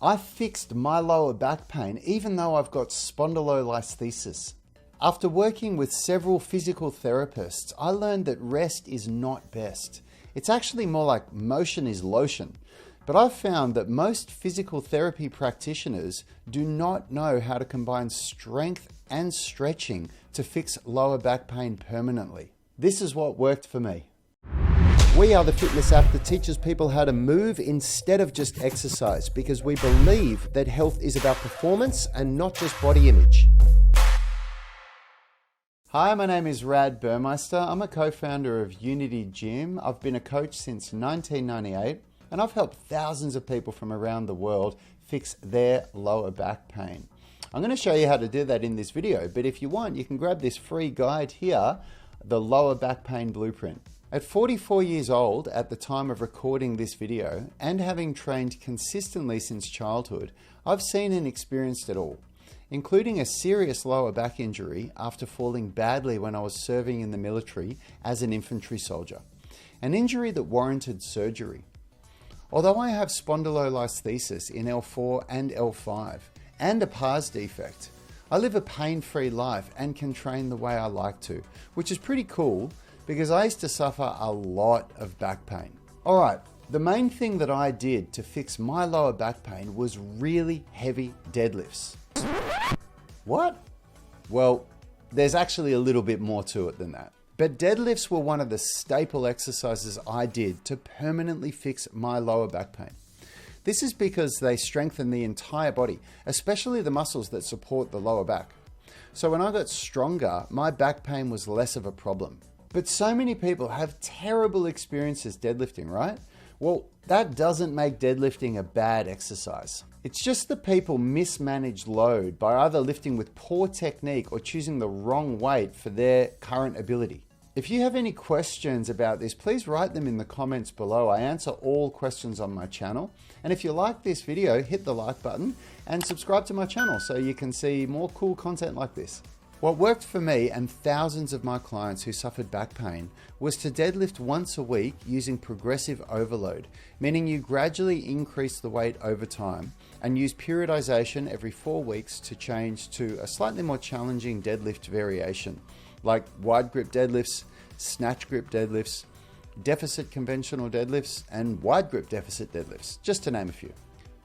I fixed my lower back pain even though I've got spondylolisthesis. After working with several physical therapists, I learned that rest is not best. It's actually more like motion is lotion. But I've found that most physical therapy practitioners do not know how to combine strength and stretching to fix lower back pain permanently. This is what worked for me. We are the fitness app that teaches people how to move instead of just exercise, because we believe that health is about performance and not just body image. Hi, my name is Ive Burmeister. I'm a co-founder of Unity Gym. I've been a coach since 1998, and I've helped thousands of people from around the world fix their lower back pain. I'm going to show you how to do that in this video, but if you want, you can grab this free guide here, the Lower Back Pain Blueprint. At 44 years old at the time of recording this video, and having trained consistently since childhood, I've seen and experienced it all, including a serious lower back injury after falling badly when I was serving in the military as an infantry soldier, an injury that warranted surgery. Although I have spondylolisthesis in L4 and L5 and a PARS defect, I live a pain-free life and can train the way I like to, which is pretty cool because I used to suffer a lot of back pain. All right, the main thing that I did to fix my lower back pain was really heavy deadlifts. What? Well, there's actually a little bit more to it than that. But deadlifts were one of the staple exercises I did to permanently fix my lower back pain. This is because they strengthen the entire body, especially the muscles that support the lower back. So when I got stronger, my back pain was less of a problem. But so many people have terrible experiences deadlifting, right? Well, that doesn't make deadlifting a bad exercise. It's just that people mismanage load by either lifting with poor technique or choosing the wrong weight for their current ability. If you have any questions about this, please write them in the comments below. I answer all questions on my channel. And if you like this video, hit the like button and subscribe to my channel so you can see more cool content like this. What worked for me and thousands of my clients who suffered back pain was to deadlift once a week using progressive overload, meaning you gradually increase the weight over time and use periodization every 4 weeks to change to a slightly more challenging deadlift variation, like wide grip deadlifts, snatch grip deadlifts, deficit conventional deadlifts, and wide grip deficit deadlifts, just to name a few.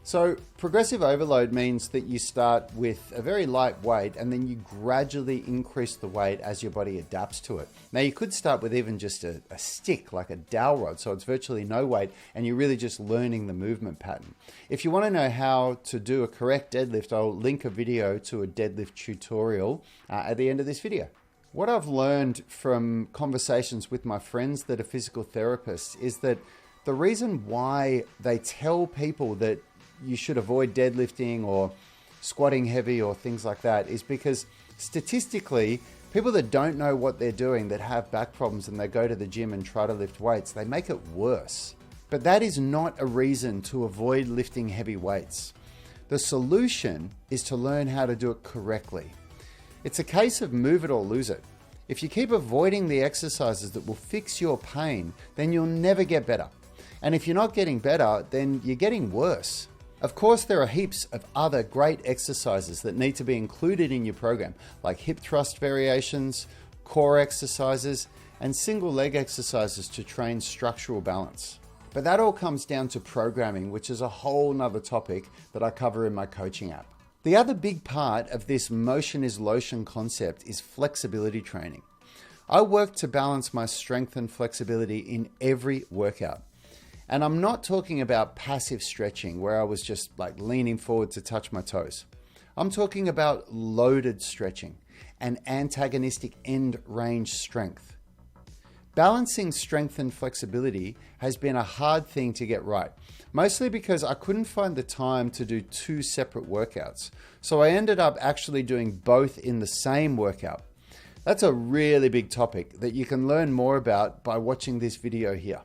So progressive overload means that you start with a very light weight and then you gradually increase the weight as your body adapts to it. Now you could start with even just a stick, like a dowel rod, so it's virtually no weight and you're really just learning the movement pattern. If you want to know how to do a correct deadlift, I'll link a video to a deadlift tutorial at the end of this video. What I've learned from conversations with my friends that are physical therapists is that the reason why they tell people that you should avoid deadlifting or squatting heavy or things like that is because statistically, people that don't know what they're doing, that have back problems and they go to the gym and try to lift weights, they make it worse. But that is not a reason to avoid lifting heavy weights. The solution is to learn how to do it correctly. It's a case of move it or lose it. If you keep avoiding the exercises that will fix your pain, then you'll never get better. And if you're not getting better, then you're getting worse. Of course, there are heaps of other great exercises that need to be included in your program, like hip thrust variations, core exercises, and single leg exercises to train structural balance. But that all comes down to programming, which is a whole nother topic that I cover in my coaching app. The other big part of this motion is lotion concept is flexibility training. I work to balance my strength and flexibility in every workout. And I'm not talking about passive stretching where I was just like leaning forward to touch my toes. I'm talking about loaded stretching and antagonistic end range strength. Balancing strength and flexibility has been a hard thing to get right, mostly because I couldn't find the time to do 2 separate workouts. So I ended up actually doing both in the same workout. That's a really big topic that you can learn more about by watching this video here.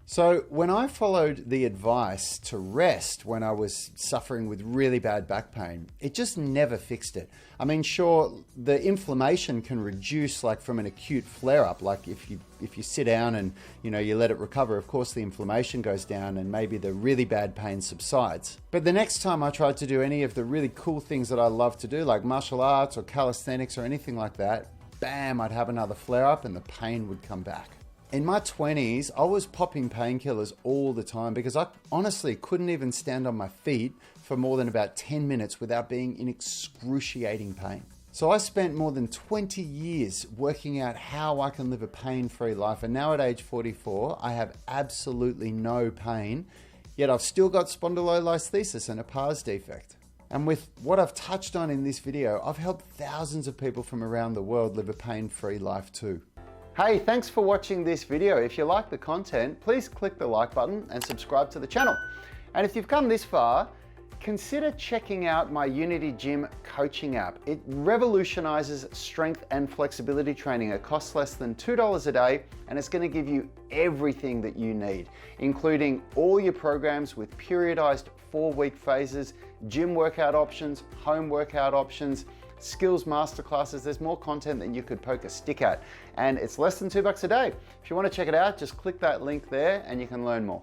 So when I followed the advice to rest when I was suffering with really bad back pain, it just never fixed it. I mean, sure, the inflammation can reduce like from an acute flare-up. Like if you sit down and you let it recover, of course the inflammation goes down and maybe the really bad pain subsides. But the next time I tried to do any of the really cool things that I love to do, like martial arts or calisthenics or anything like that, bam, I'd have another flare-up and the pain would come back. In my 20s, I was popping painkillers all the time because I honestly couldn't even stand on my feet for more than about 10 minutes without being in excruciating pain. So I spent more than 20 years working out how I can live a pain-free life. And now at age 44, I have absolutely no pain, yet I've still got spondylolisthesis and a pars defect. And with what I've touched on in this video, I've helped thousands of people from around the world live a pain-free life too. Hey, thanks for watching this video. If you like the content, please click the like button and subscribe to the channel. And if you've come this far, consider checking out my Unity Gym coaching app. It revolutionizes strength and flexibility training. It costs less than $2 a day, and it's going to give you everything that you need, including all your programs with periodized 4-week phases, gym workout options, home workout options, skills masterclasses. There's more content than you could poke a stick at, and it's less than $2 a day. If you want to check it out, just click that link there and you can learn more.